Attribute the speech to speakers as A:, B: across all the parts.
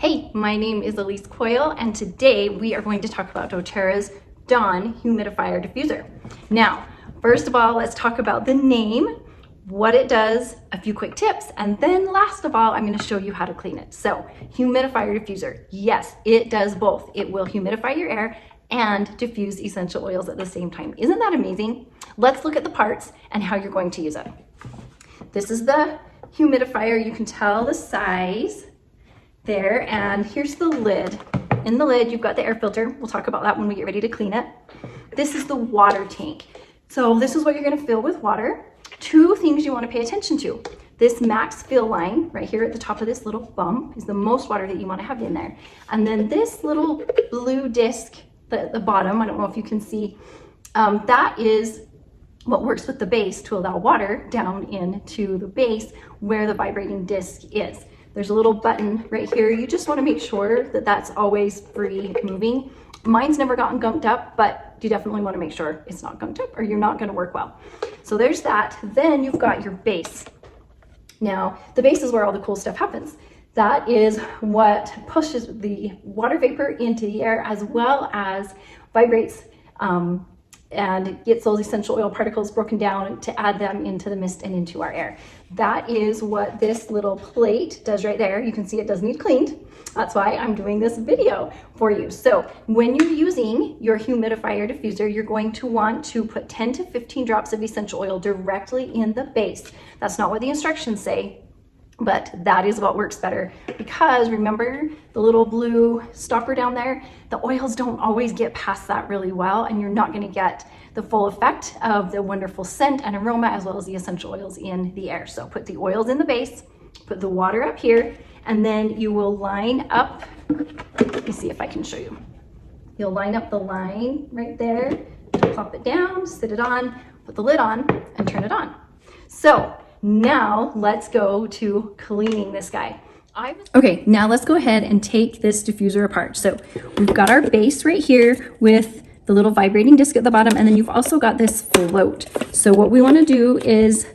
A: Hey, my name is Elise Coyle, and today we are going to talk about doTERRA's Dawn humidifier diffuser. Now, first of all, let's talk about the name, what it does, a few quick tips, and then last of all, I'm going to show you how to clean it. So, humidifier diffuser. Yes, it does both. It will humidify your air and diffuse essential oils at the same time. Isn't that amazing? Let's look at the parts and how you're going to use it. This is the humidifier. You can tell the size there, and here's the lid. In the lid, you've got the air filter. We'll talk about that when we get ready to clean it. This is the water tank. So this is what you're going to fill with water. Two things you want to pay attention to. This max fill line right here at the top of this little bump is the most water that you want to have in there. And then this little blue disc at the bottom, I don't know if you can see, that is what works with the base to allow water down into the base where the vibrating disc is. There's a little button right here. You just want to make sure that that's always free moving. Mine's never gotten gunked up, but you definitely want to make sure it's not gunked up or you're not going to work well. So there's that. Then you've got your base. Now, the base is where all the cool stuff happens. That is what pushes the water vapor into the air as well as vibrates and gets those essential oil particles broken down to add them into the mist and into our air. That is what this little plate does right there. You can see it does need cleaned. That's why I'm doing this video for you. So when you're using your humidifier diffuser, you're going to want to put 10 to 15 drops of essential oil directly in the base. That's not what the instructions say, but that is what works better, because remember the little blue stopper down there? The oils don't always get past that really well, and you're not going to get the full effect of the wonderful scent and aroma as well as the essential oils in the air. So put the oils in the base, put the water up here, and then you will line up. Let me see if I can show you. You'll line up the line right there, plop it down, sit it on, put the lid on, and turn it on. So now let's go to cleaning this guy. Okay, now let's go ahead and take this diffuser apart. So we've got our base right here with the little vibrating disc at the bottom, and then you've also got this float. So what we want to do is,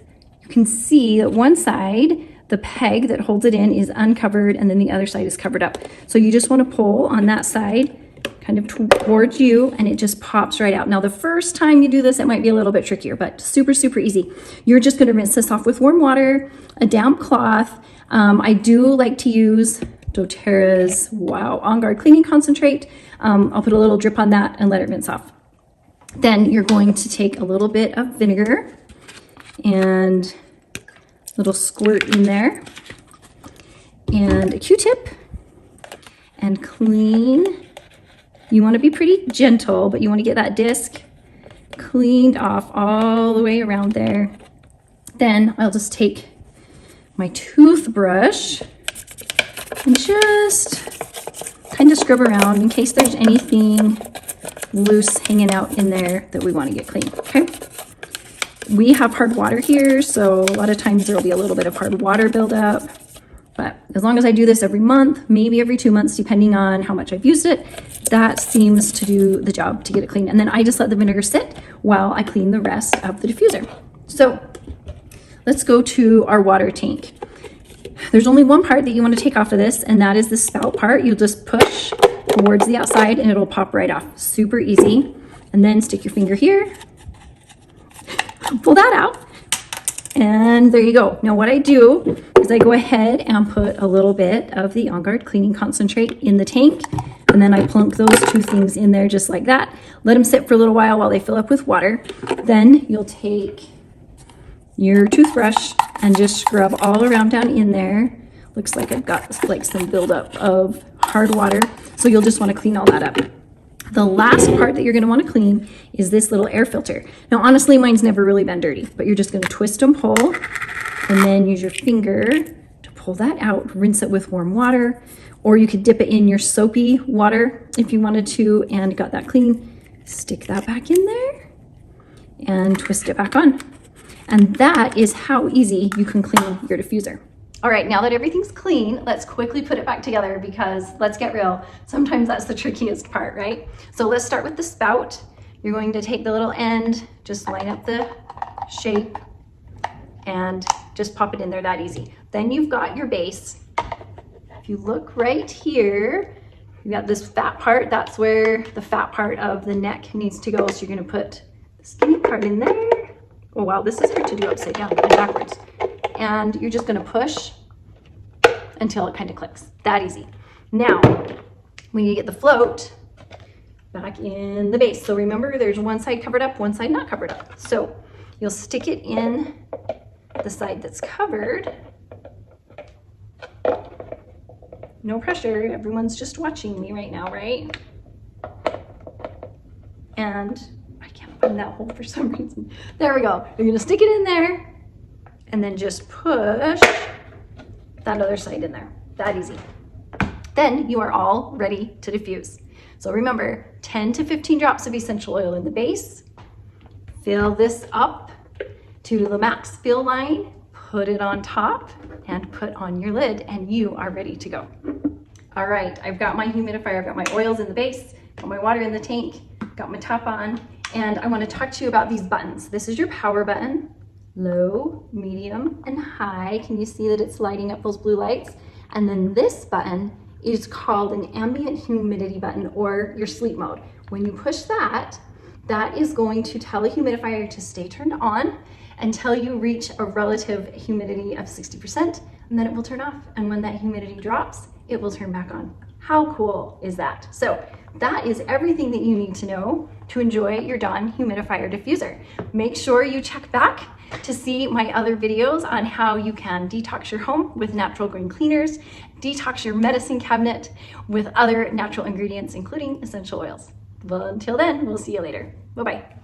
A: you can see that one side, the peg that holds it in is uncovered, and then the other side is covered up. So you just want to pull on that side kind of towards you, and it just pops right out. Now the first time you do this, it might be a little bit trickier, but super easy. You're just going to rinse this off with warm water, a damp cloth. I do like to use doTERRA's On Guard cleaning concentrate. I'll put a little drip on that and let it rinse off. Then you're going to take a little bit of vinegar and a little squirt in there and a Q-tip and clean. You want to be pretty gentle, but you want to get that disc cleaned off all the way around there. Then I'll just take my toothbrush and just kind of scrub around in case there's anything loose hanging out in there that we want to get clean, okay? We have hard water here, so a lot of times there will be a little bit of hard water buildup. But as long as I do this every month, maybe every 2 months, depending on how much I've used it, that seems to do the job to get it clean. And then I just let the vinegar sit while I clean the rest of the diffuser. So let's go to our water tank. There's only one part that you want to take off of this, and that is the spout part. You'll just push towards the outside and it'll pop right off. Super easy. And then stick your finger here, pull that out, and there you go. Now what I do is I go ahead and put a little bit of the On Guard cleaning concentrate in the tank, and then I plunk those two things in there just like that. Let them sit for a little while they fill up with water. Then you'll take your toothbrush and just scrub all around down in there. Looks like I've got like some buildup of hard water, so you'll just want to clean all that up. The last part that you're going to want to clean is this little air filter. Now honestly, mine's never really been dirty, but you're just going to twist and pull, and then use your finger to pull that out. Rinse it with warm water, or you could dip it in your soapy water if you wanted to, and got that clean. Stick that back in there and twist it back on. And that is how easy you can clean your diffuser. All right, now that everything's clean, let's quickly put it back together, because let's get real, sometimes that's the trickiest part, right? So let's start with the spout. You're going to take the little end, just line up the shape, and just pop it in there that easy. Then you've got your base. If you look right here, you got this fat part. That's where the fat part of the neck needs to go. So you're gonna put the skinny part in there. Oh wow, this is hard to do upside down and backwards. And you're just gonna push until it kind of clicks. That easy. Now, we need to get the float back in the base. So remember, there's one side covered up, one side not covered up. So you'll stick it in the side that's covered. No pressure, everyone's just watching me right now, right? And I can't find that hole for some reason. There we go. You're gonna stick it in there and then just push that other side in there. That easy. Then you are all ready to diffuse. So remember, 10 to 15 drops of essential oil in the base. Fill this up to the max fill line, put it on top, and put on your lid, and you are ready to go. All right, I've got my humidifier, I've got my oils in the base, got my water in the tank, got my top on, and I want to talk to you about these buttons. This is your power button, low, medium, and high. Can you see that it's lighting up those blue lights? And then this button is called an ambient humidity button, or your sleep mode. When you push that, that is going to tell the humidifier to stay turned on until you reach a relative humidity of 60%, and then it will turn off. And when that humidity drops, it will turn back on. How cool is that? So that is everything that you need to know to enjoy your Dawn humidifier diffuser. Make sure you check back to see my other videos on how you can detox your home with natural green cleaners, detox your medicine cabinet with other natural ingredients, including essential oils. Well, until then, we'll see you later. Bye-bye.